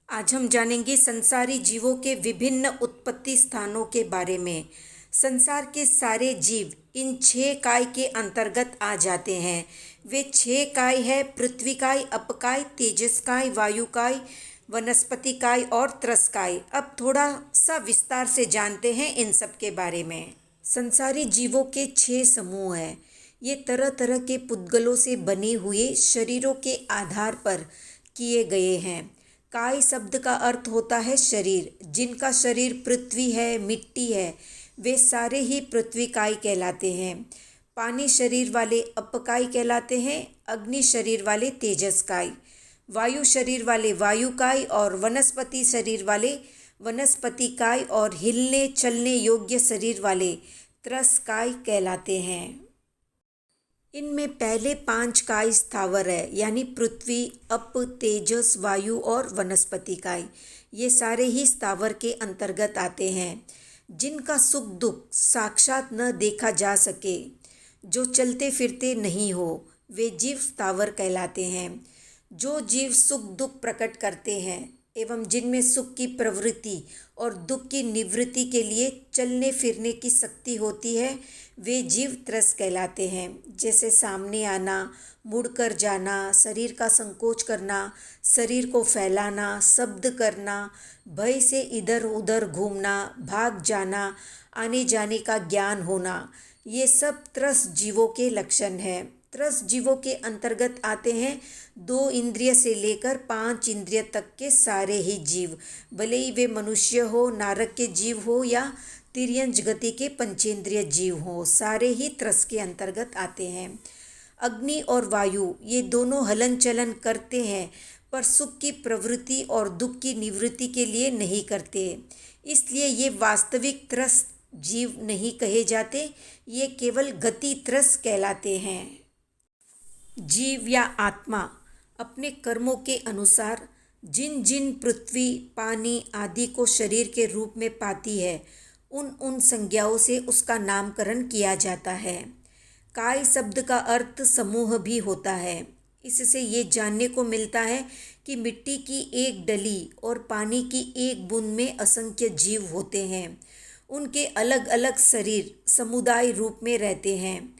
आज हम जानेंगे संसारी जीवों के विभिन्न उत्पत्ति स्थानों के बारे में। संसार के सारे जीव इन 6 काय के अंतर्गत आ जाते हैं। वे 6 काय है: पृथ्वी काय, अपकाय, तेजस काय, वायु काय, वनस्पति काय और त्रस काय। अब थोड़ा सा विस्तार से जानते हैं इन सब के बारे में। संसारी जीवों के 6 समूह हैं। ये तरह तरह के पुद्गलों से बने हुए शरीरों के आधार पर किए गए हैं। काय शब्द का अर्थ होता है शरीर। जिनका शरीर पृथ्वी है, मिट्टी है, वे सारे ही पृथ्वी काय कहलाते हैं। पानी शरीर वाले अपकाय कहलाते हैं। अग्नि शरीर वाले तेजस काय, वायु शरीर वाले वायु काय और वनस्पति शरीर वाले वनस्पति काय और हिलने चलने योग्य शरीर वाले त्रस काय कहलाते हैं। इनमें पहले 5 काय स्थावर है, यानी पृथ्वी, अप, तेजस, वायु और वनस्पति काय। ये सारे ही स्थावर के अंतर्गत आते हैं। जिनका सुख दुख साक्षात न देखा जा सके, जो चलते फिरते नहीं हो, वे जीव स्थावर कहलाते हैं। जो जीव सुख दुख प्रकट करते हैं एवं जिनमें सुख की प्रवृत्ति और दुख की निवृत्ति के लिए चलने फिरने की शक्ति होती है, वे जीव त्रस कहलाते हैं। जैसे सामने आना, मुड़कर जाना, शरीर का संकोच करना, शरीर को फैलाना, शब्द करना, भय से इधर उधर घूमना, भाग जाना, आने जाने का ज्ञान होना, ये सब त्रस जीवों के लक्षण हैं। त्रस जीवों के अंतर्गत आते हैं 2 इंद्रिय से लेकर 5 इंद्रिय तक के सारे ही जीव, भले ही वे मनुष्य हो, नारक के जीव हो या तिर्यंच गति के पंचेंद्रिय जीव हो, सारे ही त्रस के अंतर्गत आते हैं। अग्नि और वायु ये दोनों हलन चलन करते हैं, पर सुख की प्रवृत्ति और दुख की निवृत्ति के लिए नहीं करते, इसलिए ये वास्तविक त्रस जीव नहीं कहे जाते, ये केवल गति त्रस कहलाते हैं। जीव या आत्मा अपने कर्मों के अनुसार जिन जिन पृथ्वी, पानी आदि को शरीर के रूप में पाती है, उन उन संज्ञाओं से उसका नामकरण किया जाता है। काय शब्द का अर्थ समूह भी होता है। इससे ये जानने को मिलता है कि मिट्टी की एक डली और पानी की एक बूंद में असंख्य जीव होते हैं। उनके अलग अलग शरीर समुदाय रूप में रहते हैं।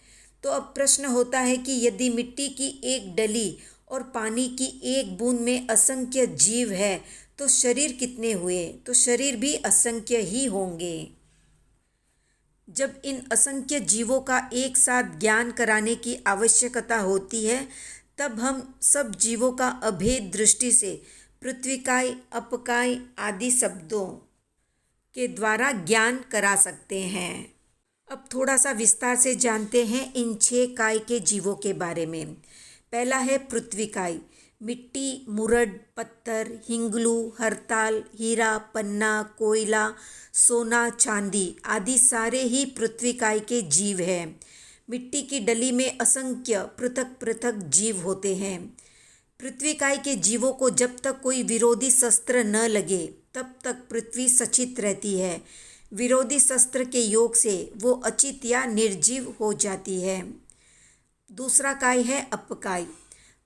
तो अब प्रश्न होता है कि यदि मिट्टी की एक डली और पानी की एक बूंद में असंख्य जीव है, तो शरीर कितने हुए? तो शरीर भी असंख्य ही होंगे। जब इन असंख्य जीवों का एक साथ ज्ञान कराने की आवश्यकता होती है, तब हम सब जीवों का अभेद दृष्टि से पृथ्वीकाय, अपकाय आदि शब्दों के द्वारा ज्ञान करा सकते हैं। अब थोड़ा सा विस्तार से जानते हैं इन 6 काय के जीवों के बारे में। पहला है पृथ्वी काय। मिट्टी, मुरड, पत्थर, हिंगलू, हरताल, हीरा, पन्ना, कोयला, सोना, चांदी आदि सारे ही पृथ्वी काय के जीव हैं। मिट्टी की डली में असंख्य पृथक पृथक जीव होते हैं। पृथ्वी काय के जीवों को जब तक कोई विरोधी शस्त्र न लगे, तब तक पृथ्वी सचित रहती है। विरोधी शस्त्र के योग से वो अचित या निर्जीव हो जाती है। दूसरा काय है अपकाय।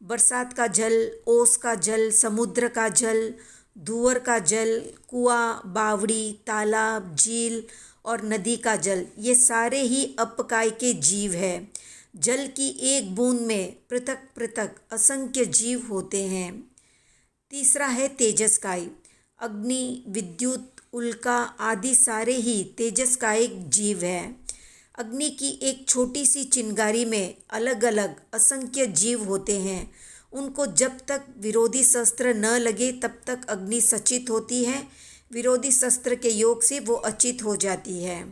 बरसात का जल, ओस का जल, समुद्र का जल, धुअर का जल, कुआं, बावड़ी, तालाब, झील और नदी का जल, ये सारे ही अपकाय के जीव हैं। जल की एक बूंद में पृथक पृथक असंख्य जीव होते हैं। तीसरा है तेजस काय। अग्नि, विद्युत, उल्का आदि सारे ही तेजस का एक जीव है। अग्नि की एक छोटी सी चिंगारी में अलग अलग असंख्य जीव होते हैं। उनको जब तक विरोधी शस्त्र न लगे तब तक अग्नि सचित होती है। विरोधी शस्त्र के योग से वो अचित हो जाती है।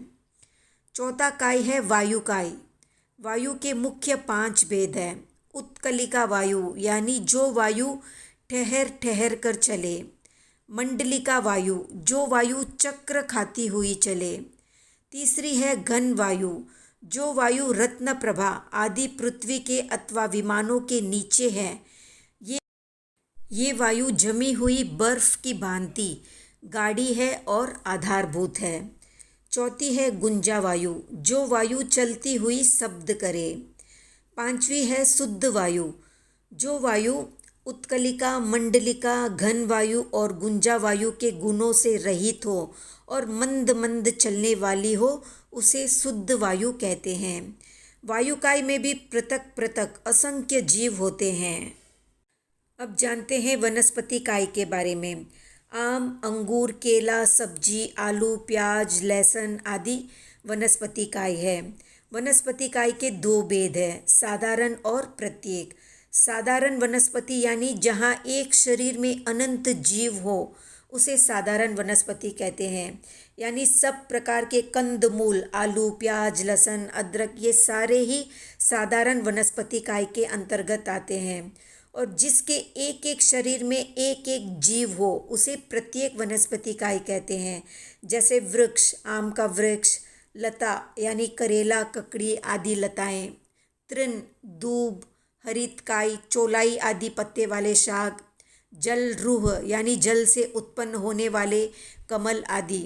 चौथा काय है वायु काय। वायु के मुख्य 5 भेद हैं। उत्कलिका वायु, यानी जो वायु ठहर ठहर कर चले। मंडलिका वायु, जो वायु चक्र खाती हुई चले। तीसरी है घन वायु, जो वायु रत्न प्रभा आदि पृथ्वी के अथवा विमानों के नीचे है। ये वायु जमी हुई बर्फ की भांति गाढ़ी है और आधारभूत है। चौथी है गुंजा वायु, जो वायु चलती हुई शब्द करे। 5वीं है शुद्ध वायु, जो वायु उत्कलिका, मंडलिका, घन वायु और गुंजा वायु के गुणों से रहित हो और मंद मंद चलने वाली हो, उसे शुद्ध वायु कहते हैं। वायुकाय में भी पृथक पृथक असंख्य जीव होते हैं। अब जानते हैं वनस्पति काय के बारे में। आम, अंगूर, केला, सब्जी, आलू, प्याज, लहसुन आदि वनस्पति काय है। वनस्पति काय के दो भेद हैं, साधारण और प्रत्येक। साधारण वनस्पति यानी जहाँ एक शरीर में अनंत जीव हो, उसे साधारण वनस्पति कहते हैं। यानी सब प्रकार के कंदमूल, आलू, प्याज, लहसुन, अदरक, ये सारे ही साधारण वनस्पति काय के अंतर्गत आते हैं। और जिसके एक एक शरीर में एक एक जीव हो, उसे प्रत्येक वनस्पति काय कहते हैं। जैसे वृक्ष, आम का वृक्ष, लता यानी करेला, ककड़ी आदि लताएं, तृण, दूब, हरितकाई, चौलाई आदि पत्ते वाले शाक, जल रूह यानी जल से उत्पन्न होने वाले कमल आदि।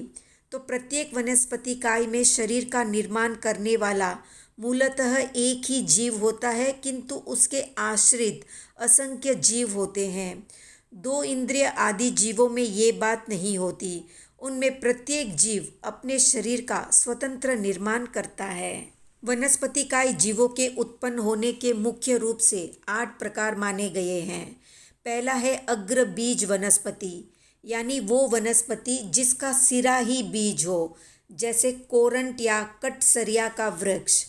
तो प्रत्येक वनस्पति काय में शरीर का निर्माण करने वाला मूलतः एक ही जीव होता है, किंतु उसके आश्रित असंख्य जीव होते हैं। दो इंद्रिय आदि जीवों में ये बात नहीं होती। उनमें प्रत्येक जीव अपने शरीर का स्वतंत्र निर्माण करता है। वनस्पति काय जीवों के उत्पन्न होने के मुख्य रूप से 8 प्रकार माने गए हैं। पहला है अग्र बीज वनस्पति, यानी वो वनस्पति जिसका सिरा ही बीज हो, जैसे कोरंट या कटसरिया का वृक्ष।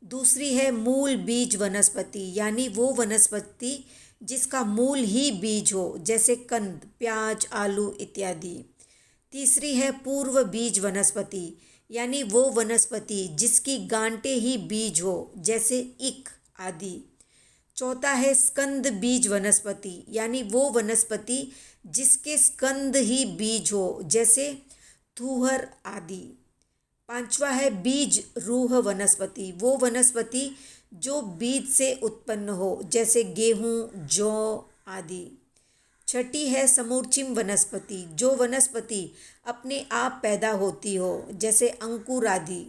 दूसरी है मूल बीज वनस्पति, यानी वो वनस्पति जिसका मूल ही बीज हो, जैसे कंद, प्याज, आलू इत्यादि। तीसरी है पूर्व बीज वनस्पति, यानी वो वनस्पति जिसकी गांठें ही बीज हो, जैसे इक आदि। चौथा है स्कंद बीज वनस्पति, यानी वो वनस्पति जिसके स्कंद ही बीज हो, जैसे थूहर आदि। पांचवा है बीज रूह वनस्पति, वो वनस्पति जो बीज से उत्पन्न हो, जैसे गेहूँ, जौ आदि। छठी है समूर्चिम वनस्पति, जो वनस्पति अपने आप पैदा होती हो, जैसे अंकुर आदि।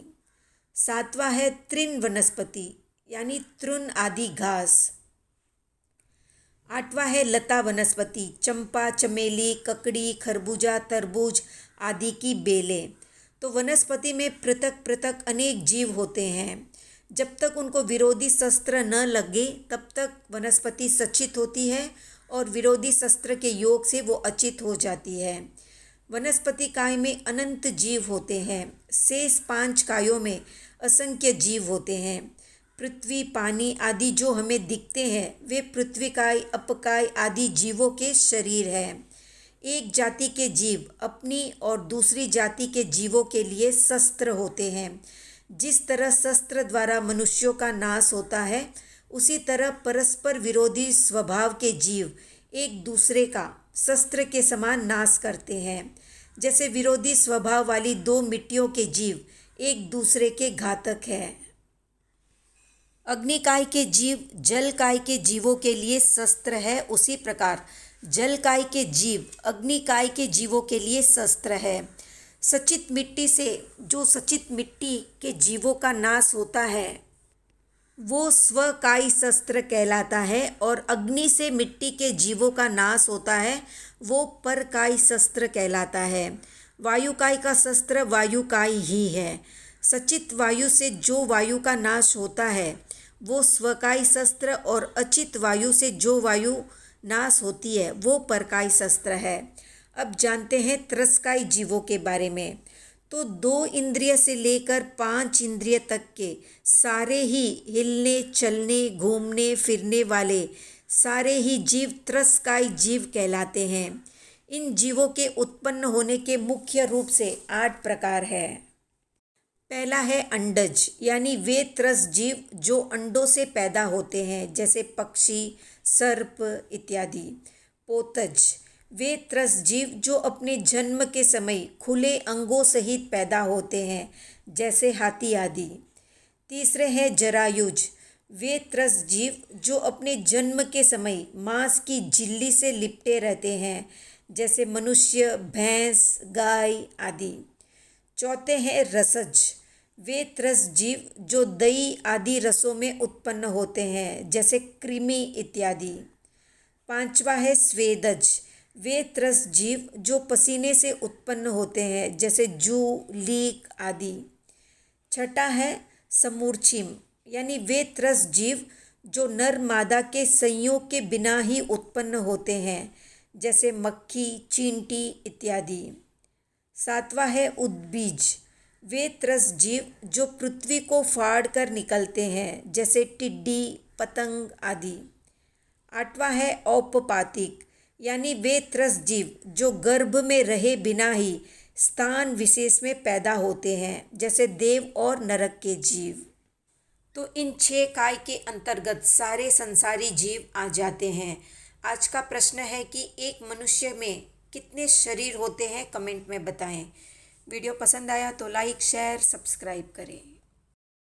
सातवां है तृण वनस्पति, यानी तृण आदि घास। आठवां है लता वनस्पति, चंपा, चमेली, ककड़ी, खरबूजा, तरबूज आदि की बेलें। तो वनस्पति में पृथक पृथक अनेक जीव होते हैं। जब तक उनको विरोधी शस्त्र न लगे, तब तक वनस्पति सचित होती है और विरोधी शस्त्र के योग से वो अचित हो जाती है। वनस्पति काय में अनंत जीव होते हैं। शेष 5 कायों में असंख्य जीव होते हैं। पृथ्वी, पानी आदि जो हमें दिखते हैं, वे पृथ्वी काय, अपकाय आदि जीवों के शरीर हैं। एक जाति के जीव अपनी और दूसरी जाति के जीवों के लिए शस्त्र होते हैं। जिस तरह शस्त्र द्वारा मनुष्यों का नाश होता है, उसी तरह परस्पर विरोधी स्वभाव के जीव एक दूसरे का शस्त्र के समान नाश करते हैं। जैसे विरोधी स्वभाव वाली 2 मिट्टियों के जीव एक दूसरे के घातक हैं। अग्निकाय के जीव जलकाय के जीवों के लिए शस्त्र है, उसी प्रकार जलकाय के जीव अग्निकाय के जीवों के लिए शस्त्र है। सचित मिट्टी से जो सचित मिट्टी के जीवों का नाश होता है, वो स्वकाय शस्त्र कहलाता है, और अग्नि से मिट्टी के जीवों का नाश होता है, वो परकाय शस्त्र कहलाता है। वायुकाय का शस्त्र वायुकाय ही है। सचित वायु से जो वायु का नाश होता है, वो स्वकाय शस्त्र, और अचित वायु से जो वायु नाश होती है, वो परकाय शस्त्र है। अब जानते हैं त्रस्काय जीवों के बारे में। तो 2 इंद्रिय से लेकर 5 इंद्रिय तक के सारे ही हिलने, चलने, घूमने फिरने वाले सारे ही जीव त्रस्काय जीव कहलाते हैं। इन जीवों के उत्पन्न होने के मुख्य रूप से 8 प्रकार है। पहला है अंडज, यानी वे त्रस जीव जो अंडों से पैदा होते हैं, जैसे पक्षी, सर्प इत्यादि। पोतज, वे त्रस जीव जो अपने जन्म के समय खुले अंगों सहित पैदा होते हैं, जैसे हाथी आदि। तीसरे हैं जरायुज, वे त्रस जीव जो अपने जन्म के समय मांस की झिल्ली से लिपटे रहते हैं, जैसे मनुष्य, भैंस, गाय आदि। चौथे हैं रसज, वे त्रस जीव जो दही आदि रसों में उत्पन्न होते हैं, जैसे कृमि इत्यादि। पांचवा है स्वेदज, वे त्रस जीव जो पसीने से उत्पन्न होते हैं जैसे जू, लीक आदि। छठा है समूर्छिम, यानी वे त्रस जीव जो नर मादा के संयोग के बिना ही उत्पन्न होते हैं जैसे मक्खी, चींटी इत्यादि। सातवां है उद्बीज, वे त्रस जीव जो पृथ्वी को फाड़ कर निकलते हैं जैसे टिड्डी, पतंग आदि। आठवां है औपपातिक, यानी वे त्रस जीव जो गर्भ में रहे बिना ही स्थान विशेष में पैदा होते हैं जैसे देव और नरक के जीव। तो इन 6 काय के अंतर्गत सारे संसारी जीव आ जाते हैं। आज का प्रश्न है कि एक मनुष्य में कितने शरीर होते हैं, कमेंट में बताएं। वीडियो पसंद आया तो लाइक, शेयर, सब्सक्राइब करें।